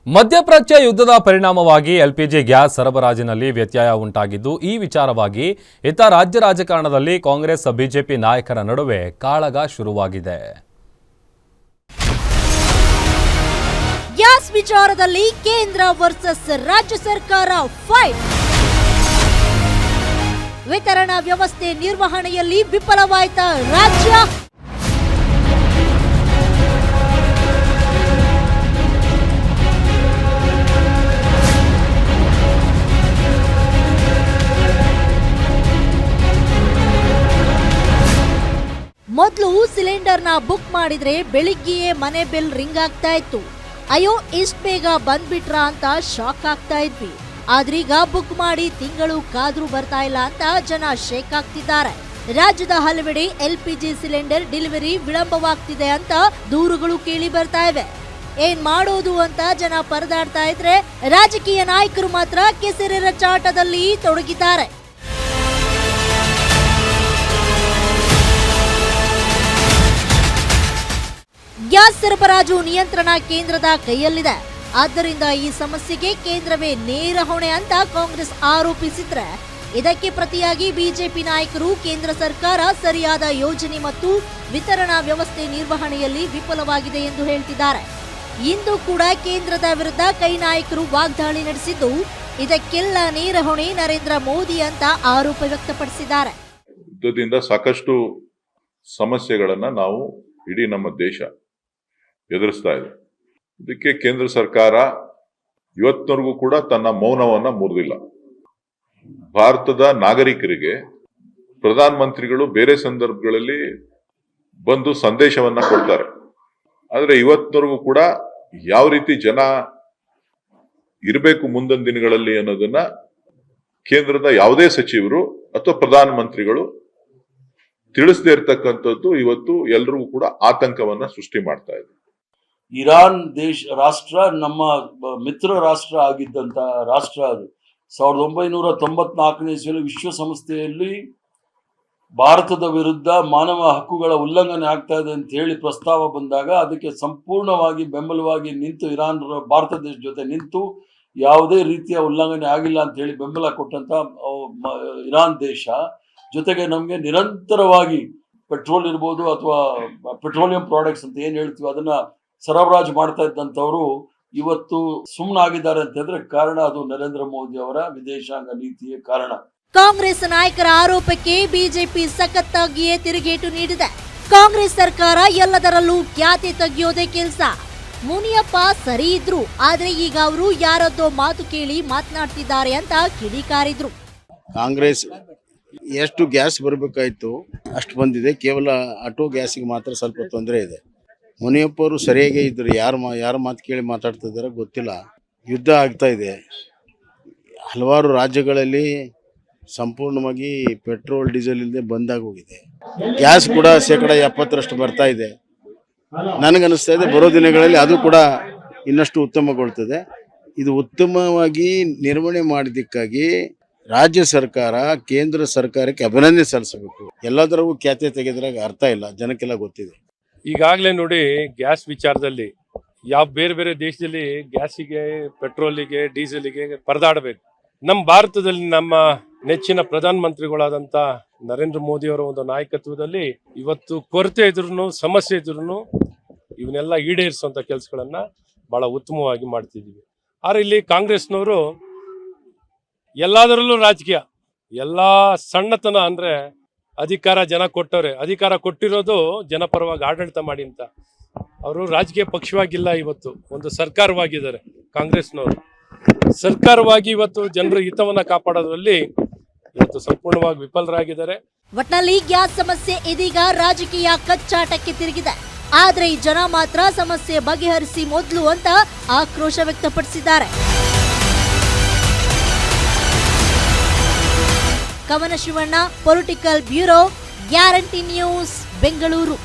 ಮಧ್ಯಪ್ರಾಚ್ಯ ಯುದ್ಧದ ಪರಿಣಾಮವಾಗಿ ಎಲ್ಪಿಜಿ ಗ್ಯಾಸ್ ಸರಬರಾಜಿನಲ್ಲಿ ವ್ಯತ್ಯಯ ಉಂಟಾಗಿದ್ದು ಈ ವಿಚಾರವಾಗಿ ಇತ್ತ ರಾಜ್ಯ ರಾಜಕಾರಣದಲ್ಲಿ ಕಾಂಗ್ರೆಸ್ ಬಿಜೆಪಿ ನಾಯಕರ ನಡುವೆ ಕಾಳಗ ಶುರುವಾಗಿದೆ. ಗ್ಯಾಸ್ ವಿಚಾರದಲ್ಲಿ ಕೇಂದ್ರ ವರ್ಸಸ್ ರಾಜ್ಯ ಸರ್ಕಾರ ಫೈಟ್. ವಿತರಣಾ ವ್ಯವಸ್ಥೆ ನಿರ್ವಹಣೆಯಲ್ಲಿ ವಿಫಲವಾಯಿತ ರಾಜ್ಯ. ಮೊದಲು ಸಿಲಿಂಡರ್ನ ಬುಕ್ ಮಾಡಿದ್ರೆ ಬೆಳಿಗ್ಗೆಯೇ ಮನೆ ಬೆಲ್ ರಿಂಗ್ ಆಗ್ತಾ ಇತ್ತು. ಅಯ್ಯೋ ಇಷ್ಟು ಬೇಗ ಬಂದ್ಬಿಟ್ರಾ ಅಂತ ಶಾಕ್ ಆಗ್ತಾ ಇದ್ವಿ. ಆದ್ರೀಗ ಬುಕ್ ಮಾಡಿ ತಿಂಗಳು ಕಾದ್ರೂ ಬರ್ತಾ ಇಲ್ಲ ಅಂತ ಜನ ಶೇಕ್ ಆಗ್ತಿದ್ದಾರೆ. ರಾಜ್ಯದ ಹಲವೆಡೆ ಎಲ್ಪಿಜಿ ಸಿಲಿಂಡರ್ ಡೆಲಿವರಿ ವಿಳಂಬವಾಗ್ತಿದೆ ಅಂತ ದೂರುಗಳು ಕೇಳಿ ಬರ್ತಾ ಇವೆ. ಏನ್ ಮಾಡೋದು ಅಂತ ಜನ ಪರದಾಡ್ತಾ ಇದ್ರೆ ರಾಜಕೀಯ ನಾಯಕರು ಮಾತ್ರ ಕೆಸರೆರ ಚಾಟದಲ್ಲಿ ತೊಡಗಿದ್ದಾರೆ. ಗ್ಯಾಸ್ ಸರಬರಾಜು ನಿಯಂತ್ರಣ ಕೇಂದ್ರದ ಕೈಯಲ್ಲಿದೆ. ಆದ್ದರಿಂದ ಈ ಸಮಸ್ಯೆಗೆ ಕೇಂದ್ರವೇ ನೇರ ಹೊಣೆ ಅಂತ ಕಾಂಗ್ರೆಸ್ ಆರೋಪಿಸಿದ್ರೆ, ಇದಕ್ಕೆ ಪ್ರತಿಯಾಗಿ ಬಿಜೆಪಿ ನಾಯಕರು ಕೇಂದ್ರ ಸರ್ಕಾರ ಸರಿಯಾದ ಯೋಜನೆ ಮತ್ತು ವಿತರಣಾ ವ್ಯವಸ್ಥೆ ನಿರ್ವಹಣೆಯಲ್ಲಿ ವಿಫಲವಾಗಿದೆ ಎಂದು ಹೇಳ್ತಿದ್ದಾರೆ. ಇಂದು ಕೂಡ ಕೇಂದ್ರದ ವಿರುದ್ಧ ಕೈ ನಾಯಕರು ವಾಗ್ದಾಳಿ ನಡೆಸಿದ್ದು, ಇದಕ್ಕೆಲ್ಲ ನೇರ ಹೊಣೆ ನರೇಂದ್ರ ಮೋದಿ ಅಂತ ಆರೋಪ ವ್ಯಕ್ತಪಡಿಸಿದ್ದಾರೆ. ಯುದ್ಧದಿಂದ ಸಾಕಷ್ಟು ಸಮಸ್ಯೆಗಳನ್ನ ನಾವು ಇಡೀ ನಮ್ಮ ದೇಶ ಎದುರಿಸ್ತಾ ಇದೆ. ಇದಕ್ಕೆ ಕೇಂದ್ರ ಸರ್ಕಾರ ಇವತ್ತಿನವರೆಗೂ ಕೂಡ ತನ್ನ ಮೌನವನ್ನ ಮುರಿದಿಲ್ಲ. ಭಾರತದ ನಾಗರಿಕರಿಗೆ ಪ್ರಧಾನ ಮಂತ್ರಿಗಳು ಬೇರೆ ಸಂದರ್ಭಗಳಲ್ಲಿ ಬಂದು ಸಂದೇಶವನ್ನ ಕೊಡ್ತಾರೆ. ಆದ್ರೆ ಇವತ್ತಿನವರೆಗೂ ಕೂಡ ಯಾವ ರೀತಿ ಜನ ಇರಬೇಕು ಮುಂದಿನ ದಿನಗಳಲ್ಲಿ ಅನ್ನೋದನ್ನ ಕೇಂದ್ರದ ಯಾವುದೇ ಸಚಿವರು ಅಥವಾ ಪ್ರಧಾನ ಮಂತ್ರಿಗಳು ತಿಳಿಸದೇ ಇರತಕ್ಕಂಥದ್ದು ಇವತ್ತು ಎಲ್ರಿಗೂ ಕೂಡ ಆತಂಕವನ್ನ ಸೃಷ್ಟಿ ಮಾಡ್ತಾ ಇದೆ. ಇರಾನ್ ರಾಷ್ಟ್ರ ನಮ್ಮ ಮಿತ್ರ ರಾಷ್ಟ್ರ ಆಗಿದ್ದಂತ ರಾಷ್ಟ್ರ ಅದು. 1994ನೇ ಇಸ್ವಿಯಲ್ಲಿ ವಿಶ್ವಸಂಸ್ಥೆಯಲ್ಲಿ ಭಾರತದ ವಿರುದ್ಧ ಮಾನವ ಹಕ್ಕುಗಳ ಉಲ್ಲಂಘನೆ ಆಗ್ತಾ ಇದೆ ಅಂತ ಹೇಳಿ ಪ್ರಸ್ತಾವ ಬಂದಾಗ ಅದಕ್ಕೆ ಸಂಪೂರ್ಣವಾಗಿ ಬೆಂಬಲವಾಗಿ ನಿಂತು ಭಾರತ ದೇಶ ಜೊತೆ ನಿಂತು ಯಾವುದೇ ರೀತಿಯ ಉಲ್ಲಂಘನೆ ಆಗಿಲ್ಲ ಅಂತ ಹೇಳಿ ಬೆಂಬಲ ಕೊಟ್ಟಂತ ಇರಾನ್ ದೇಶ ಜೊತೆಗೆ ನಮಗೆ ನಿರಂತರವಾಗಿ ಪೆಟ್ರೋಲ್ ಇರ್ಬೋದು ಅಥವಾ ಪೆಟ್ರೋಲಿಯಂ ಪ್ರಾಡಕ್ಟ್ಸ್ ಅಂತ ಏನ್ ಹೇಳ್ತೀವಿ ಅದನ್ನ ಸರಬರಾಜು ಮಾಡ್ತಾ ಇದ್ದಂಥವ್ರು ಇವತ್ತು ಸುಮ್ಮನಾಗಿದ್ದಾರೆ ಅಂತ ಹೇಳಿದ್ರೆ ಕಾರಣ ಅದು ನರೇಂದ್ರ ಮೋದಿ ಅವರ ವಿದೇಶಾಂಗ ನೀತಿಯೇ ಕಾರಣ. ಕಾಂಗ್ರೆಸ್ ನಾಯಕರ ಆರೋಪಕ್ಕೆ ಬಿಜೆಪಿ ಸಖತ್ತಾಗಿಯೇ ತಿರುಗೇಟು ನೀಡಿದೆ. ಕಾಂಗ್ರೆಸ್ ಸರ್ಕಾರ ಎಲ್ಲದರಲ್ಲೂ ಖ್ಯಾತಿ ತೆಗೆಯೋದೇ ಕೆಲಸ. ಮುನಿಯಪ್ಪ ಸರಿ ಇದ್ರು, ಆದ್ರೆ ಈಗ ಅವರು ಯಾರದ್ದೋ ಮಾತು ಕೇಳಿ ಮಾತನಾಡ್ತಿದ್ದಾರೆ ಅಂತ ಕಿಡಿಕಾರಿದ್ರು. ಕಾಂಗ್ರೆಸ್ ಎಷ್ಟು ಗ್ಯಾಸ್ ಬರಬೇಕಾಯ್ತು ಅಷ್ಟು ಬಂದಿದೆ. ಕೇವಲ ಆಟೋ ಗ್ಯಾಸಿಗೆ ಮಾತ್ರ ಸ್ವಲ್ಪ ತೊಂದರೆ ಇದೆ. ಮುನಿಯಪ್ಪ ಅವರು ಸರಿಯಾಗೇ ಇದ್ರು. ಯಾರ ಮಾತು ಕೇಳಿ ಮಾತಾಡ್ತಿದ್ದಾರೆ ಗೊತ್ತಿಲ್ಲ. ಯುದ್ಧ ಆಗ್ತಾ ಇದೆ. ಹಲವಾರು ರಾಜ್ಯಗಳಲ್ಲಿ ಸಂಪೂರ್ಣವಾಗಿ ಪೆಟ್ರೋಲ್ ಡೀಸೆಲ್ ಇಲ್ಲದೆ ಬಂದಾಗಿ ಹೋಗಿದೆ. ಗ್ಯಾಸ್ ಕೂಡ 70% ಬರ್ತಾ ಇದೆ. ನನಗನ್ನಿಸ್ತಾ ಇದೆ ಬರೋ ದಿನಗಳಲ್ಲಿ ಅದು ಕೂಡ ಇನ್ನಷ್ಟು ಉತ್ತಮಗೊಳ್ತದೆ. ಇದು ಉತ್ತಮವಾಗಿ ನಿರ್ವಹಣೆ ಮಾಡಿದ್ದಕ್ಕಾಗಿ ರಾಜ್ಯ ಸರ್ಕಾರ ಕೇಂದ್ರ ಸರ್ಕಾರಕ್ಕೆ ಅಭಿನಂದನೆ ಸಲ್ಲಿಸಬೇಕು. ಎಲ್ಲದರಗೂ ಖ್ಯಾತೆ ತೆಗೆದ್ರಾಗ ಅರ್ಥ ಇಲ್ಲ, ಜನಕ್ಕೆಲ್ಲ ಗೊತ್ತಿದೆ. ಈಗಾಗಲೇ ನೋಡಿ ಗ್ಯಾಸ್ ವಿಚಾರದಲ್ಲಿ ಯಾವ ಬೇರೆ ಬೇರೆ ದೇಶದಲ್ಲಿ ಗ್ಯಾಸಿಗೆ, ಪೆಟ್ರೋಲಿಗೆ, ಡೀಸೆಲಿಗೆ ಪರದಾಡಬೇಕು. ನಮ್ಮ ಭಾರತದಲ್ಲಿ ನಮ್ಮ ನೆಚ್ಚಿನ ಪ್ರಧಾನ ಮಂತ್ರಿಗಳಾದಂಥ ನರೇಂದ್ರ ಮೋದಿ ಅವರ ಒಂದು ನಾಯಕತ್ವದಲ್ಲಿ ಇವತ್ತು ಕೊರತೆ ಇದ್ರೂ ಸಮಸ್ಯೆ ಇದ್ರೂ ಇವನ್ನೆಲ್ಲ ಈಡೇರಿಸುವಂಥ ಕೆಲಸಗಳನ್ನ ಬಹಳ ಉತ್ತಮವಾಗಿ ಮಾಡ್ತಿದ್ದೀವಿ. ಆದರೆ ಇಲ್ಲಿ ಕಾಂಗ್ರೆಸ್ನವರು ಎಲ್ಲದರಲ್ಲೂ ರಾಜಕೀಯ, ಎಲ್ಲ ಸಣ್ಣತನ ಅಂದ್ರೆ ಅಧಿಕಾರ ಜನ ಕೊಟ್ಟವ್ರೆ, ಅಧಿಕಾರ ಕೊಟ್ಟಿರೋದು ಜನಪರವಾಗಿ ಆಡಳಿತ ಮಾಡಿ ಅಂತ. ಅವರು ರಾಜಕೀಯ ಪಕ್ಷವಾಗಿಲ್ಲ, ಇವತ್ತು ಒಂದು ಸರ್ಕಾರವಾಗಿದ್ದಾರೆ. ಕಾಂಗ್ರೆಸ್ನವರು ಸರ್ಕಾರವಾಗಿ ಇವತ್ತು ಜನರ ಹಿತವನ್ನ ಕಾಪಾಡೋದ್ರಲ್ಲಿ ಇವತ್ತು ಸಂಪೂರ್ಣವಾಗಿ ವಿಫಲರಾಗಿದ್ದಾರೆ. ಒಟ್ನಲ್ಲಿ ಗ್ಯಾಸ್ ಸಮಸ್ಯೆ ಇದೀಗ ರಾಜಕೀಯ ಕಚ್ಚಾಟಕ್ಕೆ ತಿರುಗಿದೆ. ಆದ್ರೆ ಈ ಜನ ಮಾತ್ರ ಸಮಸ್ಯೆ ಬಗೆಹರಿಸಿ ಮೊದಲು ಅಂತ ಆಕ್ರೋಶ ವ್ಯಕ್ತಪಡಿಸಿದ್ದಾರೆ. ಕವನ Shivanna, political bureau, guarantee news, Bengaluru.